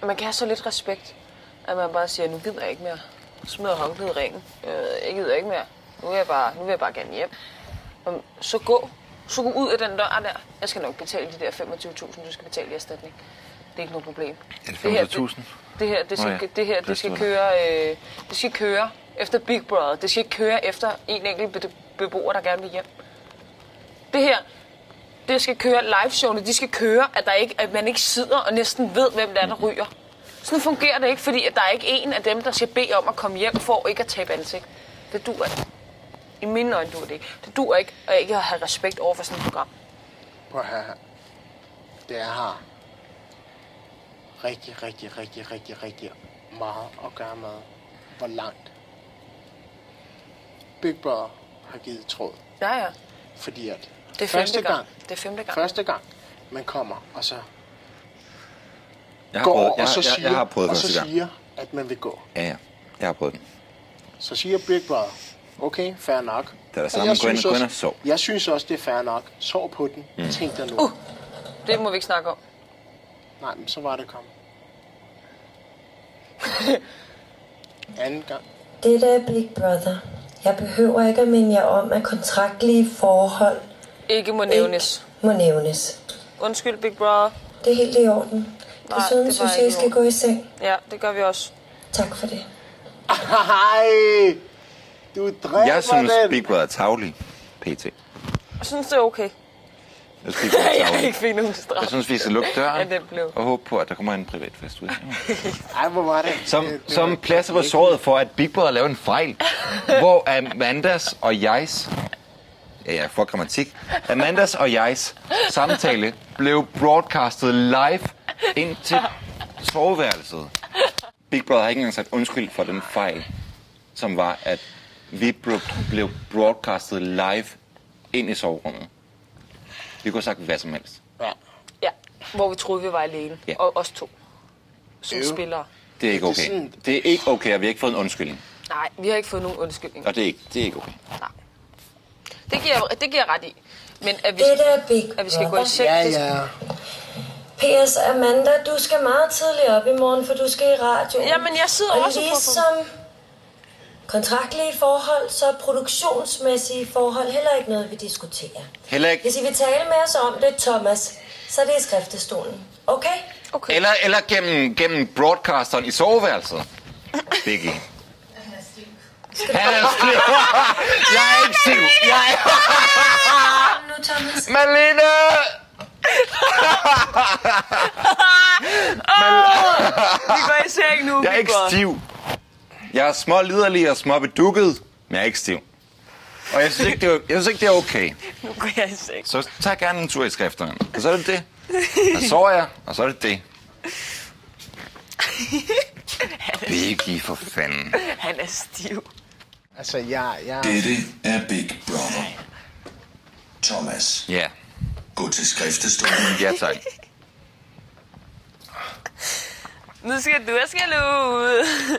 Man kan have så lidt respekt, at man bare siger, nu gider jeg ikke mere. Smider håndklædet i ringen. Jeg gider ikke mere. Nu vil jeg bare gerne hjem. Så gå ud af den dør der. Jeg skal nok betale de der 25.000, du skal betale i erstatning. Det er ikke noget problem. Er det 25.000? Det skal køre efter Big Brother. Det skal ikke køre efter en enkelt beboer, der gerne vil hjem. Det skal køre liveshowene. De skal køre, at man ikke sidder og næsten ved, hvem der ryger. Sådan fungerer det ikke, fordi at der er ikke en af dem, der skal bede om at komme hjem for ikke at tabe ansigt. Det duer ikke. I mine øjne duer det ikke. Det duer ikke at ikke have respekt over for sådan et program. Prøv at høre her. Det er her rigtig meget at gøre med, hvor langt Big Brother har givet tråd. Ja. Fordi at det er femte gang. Det er femte gang. Første gang, man kommer, og så jeg har prøvet og så siger, at man vil gå. Ja. Jeg har prøvet den. Så siger Big Brother, okay, fair nok. Det er det samme, gå ind og sov. Jeg synes også, det er fair nok. Sov på den. Tænk dig nu. Det må vi ikke snakke om. Nej, men så var det kommet. Anden gang. Det der er Big Brother. Jeg behøver ikke at minde jer om, at kontraktlige forhold ikke må nævnes. Undskyld, Big Brother. Det er helt i orden. Desuden synes jeg, I skal gå i seng. Ja, det gør vi også. Tak for det. Ej, du dræber jeg synes, den. Big Brother er tavlig, PT. Jeg synes, det er okay. Jeg fik nogen straf. Jeg synes, vi skal lukke døren og håbe på, at der kommer en privatfest ud. Ej, hvor var det? Som pladser på såret for, at Big Brother lavede en fejl. Hvor Amandas og jegs... Ja, for grammatik. Amandas og jegs samtale blev broadcastet live ind til soveværelset. Big Brother har ikke engang sagt undskyld for den fejl, som var, at vi blev broadcastet live ind i soverummet. Vi kunne have sagt hvad som helst. Ja, hvor vi troede, vi var alene. Ja. Og os to. Som spillere. Det er ikke okay. Det er ikke okay, at vi har ikke fået en undskyldning. Nej, vi har ikke fået nogen undskyldning. Og det er ikke okay. Nej. Det giver ret i. Men at vi skal gå i seng... Ja. P.S. Amanda, du skal meget tidligt op i morgen, for du skal i radio. Jamen, jeg sidder også på... Ligesom kontraktlige forhold, så produktionsmæssige forhold heller ikke noget, vi diskuterer. Heller ikke. Hvis I vil tale med os om det, Thomas, så er det i skriftestolen. Okay? Eller gennem broadcasteren i soveværelset. Biggie. Han er stiv. Jeg er ikke stiv. Malene! Vi går i seng nu. Jeg er ikke stiv. Jeg er små liderlig og små bedukket, men jeg er ikke stiv. Og jeg synes ikke, det er okay. Nu går jeg i seng. Så tag gerne en tur i skrifterne. Og så er det det. Og så er jeg, og så er det det. Biggie, for fanden. Han er stiv. Altså, jeg... Dette er Big Brother. Thomas. Ja. Gå til skriftestolen. Ja, tak. Nu skal du ud.